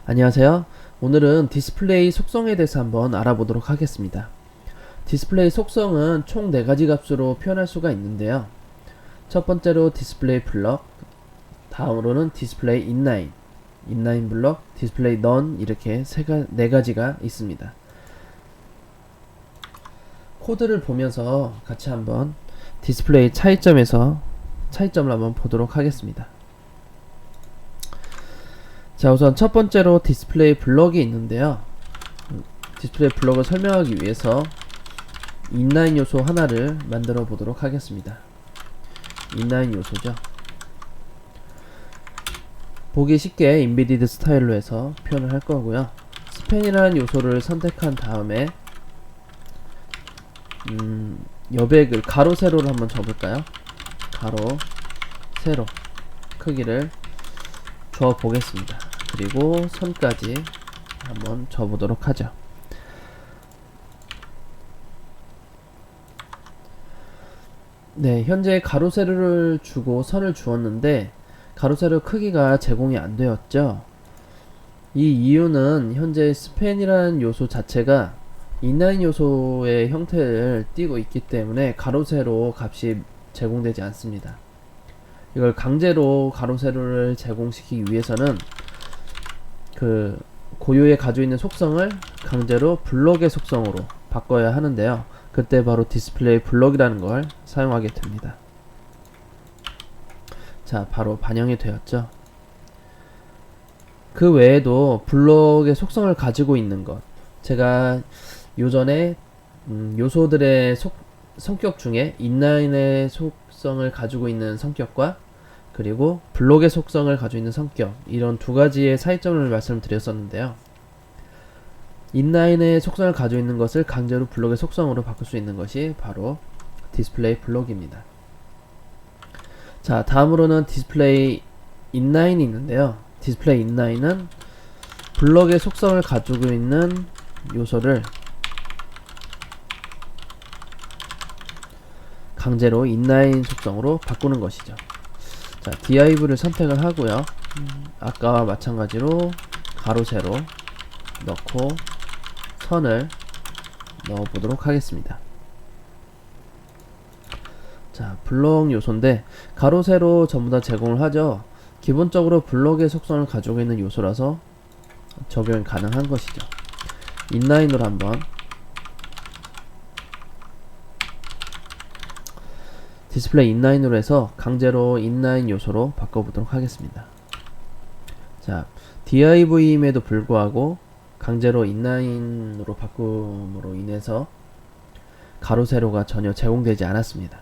안녕하세요. 오늘은 디스플레이 속성에 대해서 한번 알아보도록 하겠습니다. 디스플레이 속성은 총 4가지 값으로 표현할 수가 있는데요. 첫 번째로 디스플레이 블럭, 다음으로는 디스플레이 인라인, 인라인 블럭, 디스플레이 넌 이렇게 4가지가 있습니다. 코드를 보면서 같이 한번 디스플레이 차이점을 한번 보도록 하겠습니다. 자, 우선 첫 번째로 디스플레이 블럭이 있는데요. 디스플레이 블럭을 설명하기 위해서 인라인 요소 하나를 만들어 보도록 하겠습니다. 인라인 요소죠. 보기 쉽게 인베디드 스타일로 해서 표현을 할 거고요. 스팬이라는 요소를 선택한 다음에 여백을 가로 세로로 한번 줘볼까요? 가로 세로 크기를 줘 보겠습니다. 그리고 선까지 한번 줘보도록 하죠. 네, 현재 가로 세로를 주고 선을 주었는데 가로 세로 크기가 제공이 안 되었죠. 이 이유는 현재 스팬이라는 요소 자체가 인라인 요소의 형태를 띠고 있기 때문에 가로 세로 값이 제공되지 않습니다. 이걸 강제로 가로 세로를 제공시키기 위해서는 그 고유의 가지고 있는 속성을 강제로 블럭의 속성으로 바꿔야 하는데요. 그때 바로 디스플레이 블럭이라는 걸 사용하게 됩니다. 자, 바로 반영이 되었죠. 그 외에도 블럭의 속성을 가지고 있는 것, 제가 요전에 요소들의 성격 중에 인라인의 속성을 가지고 있는 성격과 그리고 블록의 속성을 가지고 있는 성격, 이런 두 가지의 차이점을 말씀드렸었는데요. 인라인의 속성을 가지고 있는 것을 강제로 블록의 속성으로 바꿀 수 있는 것이 바로 디스플레이 블록입니다. 자, 다음으로는 디스플레이 인라인이 있는데요. 디스플레이 인라인은 블록의 속성을 가지고 있는 요소를 강제로 인라인 속성으로 바꾸는 것이죠. 자, div를 선택을 하고요. 아까와 마찬가지로 가로 세로 넣고 선을 넣어 보도록 하겠습니다. 자, 블록 요소인데 가로 세로 전부 다 제공을 하죠. 기본적으로 블록의 속성을 가지고 있는 요소라서 적용이 가능한 것이죠. 인라인으로 한번 디스플레이 인라인으로 해서 강제로 인라인 요소로 바꿔보도록 하겠습니다. 자, div임에도 불구하고 강제로 인라인으로 바꿈으로 인해서 가로 세로가 전혀 제공되지 않았습니다.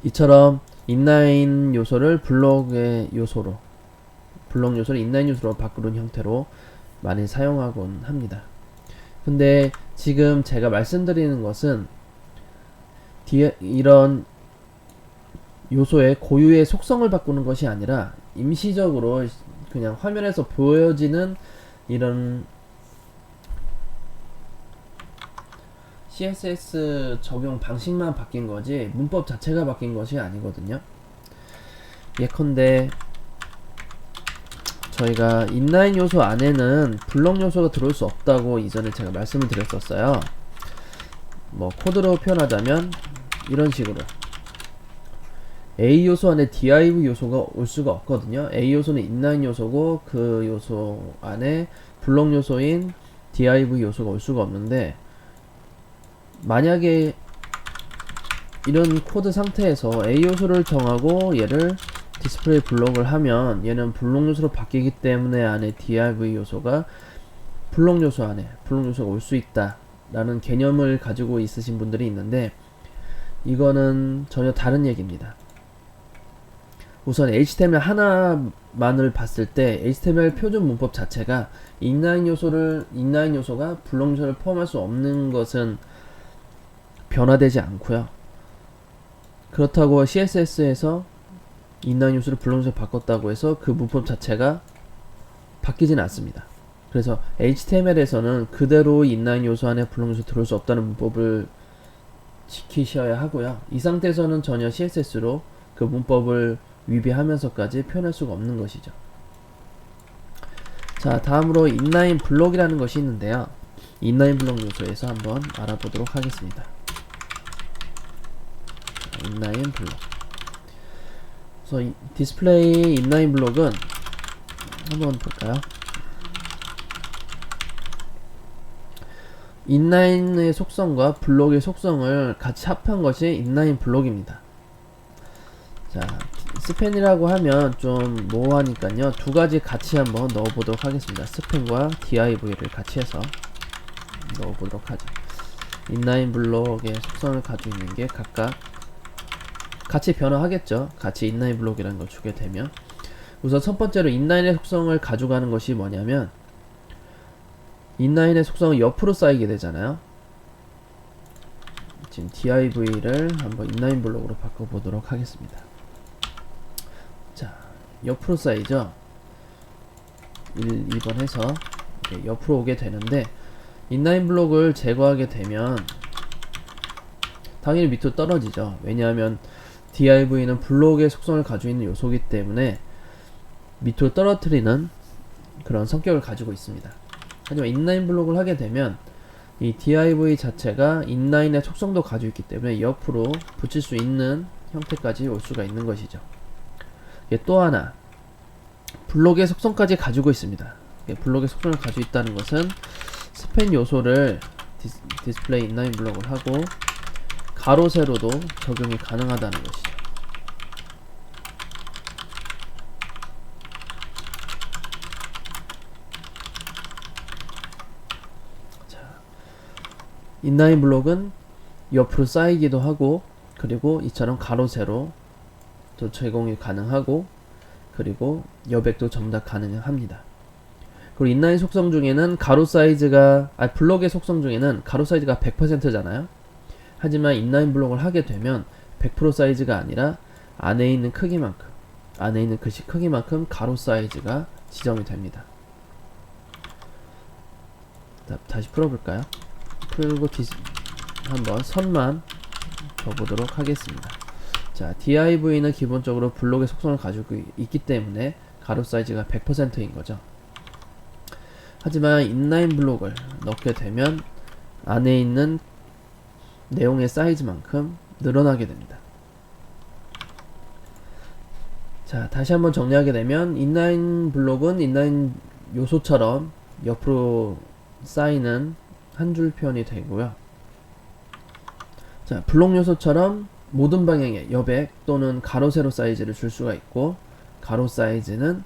이처럼 인라인 요소를 블록 요소를 인라인 요소로 바꾸는 형태로 많이 사용하곤 합니다. 근데 지금 제가 말씀드리는 것은 이런 요소의 고유의 속성을 바꾸는 것이 아니라 임시적으로 그냥 화면에서 보여지는 이런 CSS 적용 방식만 바뀐 거지 문법 자체가 바뀐 것이 아니거든요. 예컨대 저희가 인라인 요소 안에는 블록 요소가 들어올 수 없다고 이전에 제가 말씀을 드렸었어요. 뭐 코드로 표현하자면 이런 식으로 A 요소 안에 div 요소가 올 수가 없거든요. A 요소는 인라인 요소고 그 요소 안에 블록 요소인 div 요소가 올 수가 없는데, 만약에 이런 코드 상태에서 A 요소를 정하고 얘를 디스플레이 블록을 하면 얘는 블록 요소로 바뀌기 때문에 안에 div 요소가 블록 요소 안에 블록 요소가 올 수 있다 라는 개념을 가지고 있으신 분들이 있는데, 이거는 전혀 다른 얘기입니다. 우선 HTML 하나만을 봤을 때 HTML 표준 문법 자체가 인라인 요소가 블록 요소를 포함할 수 없는 것은 변화되지 않고요. 그렇다고 CSS에서 인라인 요소를 블록 요소로 바꿨다고 해서 그 문법 자체가 바뀌진 않습니다. 그래서 HTML에서는 그대로 인라인 요소 안에 블록 요소 들어올 수 없다는 문법을 지키셔야 하고요. 이 상태에서는 전혀 CSS로 그 문법을 위배하면서까지 표현할 수가 없는 것이죠. 자, 다음으로 인라인 블록이라는 것이 있는데요. 인라인 블록 요소에서 한번 알아보도록 하겠습니다. 인라인 블록. 그래서 디스플레이 인라인 블록은 한번 볼까요? 인라인의 속성과 블록의 속성을 같이 합한 것이 인라인 블록입니다. 자, 스팬이라고 하면 좀 모호하니까요. 두 가지 같이 한번 넣어보도록 하겠습니다. 스팬과 div를 같이 해서 넣어보도록 하죠. 인라인 블록의 속성을 가지고 있는 게 각각 같이 변화하겠죠. 같이 인라인 블록이라는 걸 주게 되면, 우선 첫 번째로 인라인의 속성을 가져가는 것이 뭐냐면, 인라인의 속성은 옆으로 쌓이게 되잖아요. 지금 div를 한번 인라인 블록으로 바꿔보도록 하겠습니다. 자, 옆으로 쌓이죠. 2번 해서 옆으로 오게 되는데, 인라인 블록을 제거하게 되면 당연히 밑으로 떨어지죠. 왜냐하면 div는 블록의 속성을 가지고 있는 요소이기 때문에 밑으로 떨어뜨리는 그런 성격을 가지고 있습니다. 하지만 인라인 블록을 하게 되면 이 div 자체가 인라인의 속성도 가지고 있기 때문에 옆으로 붙일 수 있는 형태까지 올 수가 있는 것이죠. 또 하나, 블록의 속성까지 가지고 있습니다. 블록의 속성을 가지고 있다는 것은 스팬 요소를 디스플레이 인라인 블록을 하고 가로 세로도 적용이 가능하다는 것이죠. 자, 인라인 블록은 옆으로 쌓이기도 하고, 그리고 이처럼 가로 세로 또 제공이 가능하고, 그리고 여백도 전부 다 가능합니다. 그리고 인라인 속성 중에는 가로 사이즈가, 블록의 속성 중에는 가로 사이즈가 100%잖아요. 하지만 인라인 블록을 하게 되면 100% 사이즈가 아니라 안에 있는 크기만큼, 안에 있는 글씨 크기만큼 가로 사이즈가 지정이 됩니다. 자, 다시 풀어볼까요? 풀고 한번 선만 줘보도록 하겠습니다. 자, div는 기본적으로 블록의 속성을 가지고 있기 때문에 가로 사이즈가 100%인 거죠. 하지만 인라인 블록을 넣게 되면 안에 있는 내용의 사이즈만큼 늘어나게 됩니다. 자, 다시 한번 정리하게 되면 인라인 블록은 인라인 요소처럼 옆으로 쌓이는 한 줄 표현이 되고요. 자, 블록 요소처럼 모든 방향에 여백 또는 가로 세로 사이즈를 줄 수가 있고, 가로 사이즈는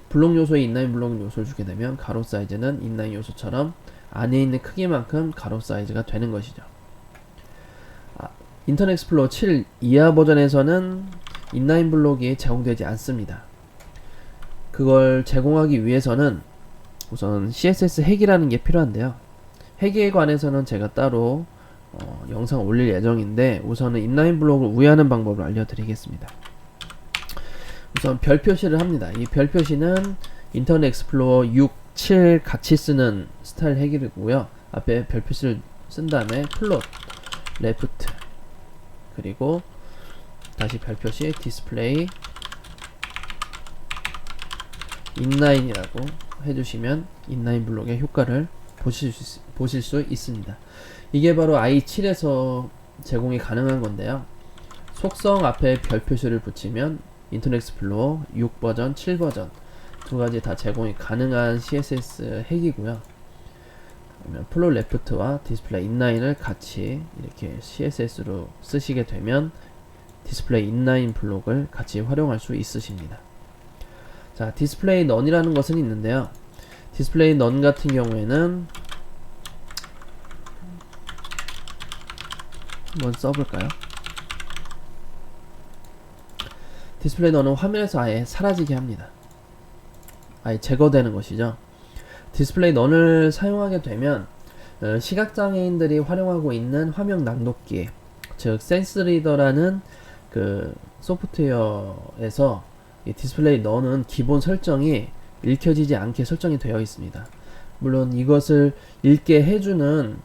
블록 요소에 인라인 블록 요소를 주게 되면 가로 사이즈는 인라인 요소처럼 안에 있는 크기만큼 가로 사이즈가 되는 것이죠. 인터넷 익스플로러 7 이하 버전에서는 인라인 블록이 제공되지 않습니다. 그걸 제공하기 위해서는 우선 CSS 핵이라는 게 필요한데요. 핵에 관해서는 제가 따로 영상을 올릴 예정인데, 우선은 인라인 블록을 우회하는 방법을 알려드리겠습니다. 우선 별 표시를 합니다. 이 별 표시는 인터넷 익스플로러 6, 7 같이 쓰는 스타일 핵이고요. 앞에 별 표시를 쓴 다음에 플롯, 레프트, 그리고 다시 별 표시 디스플레이 인라인이라고 해주시면 인라인 블록의 효과를 보실 수 있습니다. 이게 바로 i7에서 제공이 가능한 건데요. 속성 앞에 별 표시를 붙이면 인터넷 익스플로러 6 버전, 7 버전 두 가지 다 제공이 가능한 CSS 핵이고요. 그러면 플롯 레프트와 디스플레이 인라인을 같이 이렇게 CSS로 쓰시게 되면 디스플레이 인라인 블록을 같이 활용할 수 있으십니다. 자, 디스플레이 넌이라는 것은 있는데요. 디스플레이 넌 같은 경우에는 한번 써볼까요? 디스플레이 넌은 화면에서 아예 사라지게 합니다. 아예 제거되는 것이죠. 디스플레이 넌을 사용하게 되면 시각장애인들이 활용하고 있는 화면 낭독기, 즉 센스리더라는 그 소프트웨어에서 이 디스플레이 넌은 기본 설정이 읽혀지지 않게 설정이 되어 있습니다. 물론 이것을 읽게 해주는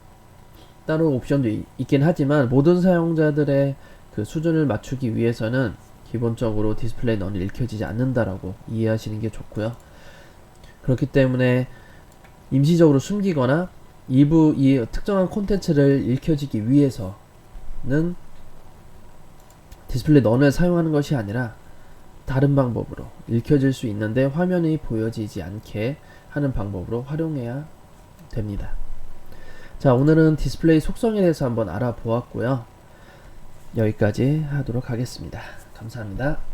따로 옵션도 있긴 하지만 모든 사용자들의 그 수준을 맞추기 위해서는 기본적으로 디스플레이 넌이 읽혀지지 않는다라고 이해하시는 게 좋고요. 그렇기 때문에 임시적으로 숨기거나 일부 이 특정한 콘텐츠를 읽혀지기 위해서는 디스플레이 넌을 사용하는 것이 아니라 다른 방법으로 읽혀질 수 있는데 화면이 보여지지 않게 하는 방법으로 활용해야 됩니다. 자, 오늘은 디스플레이 속성에 대해서 한번 알아보았고요. 여기까지 하도록 하겠습니다. 감사합니다.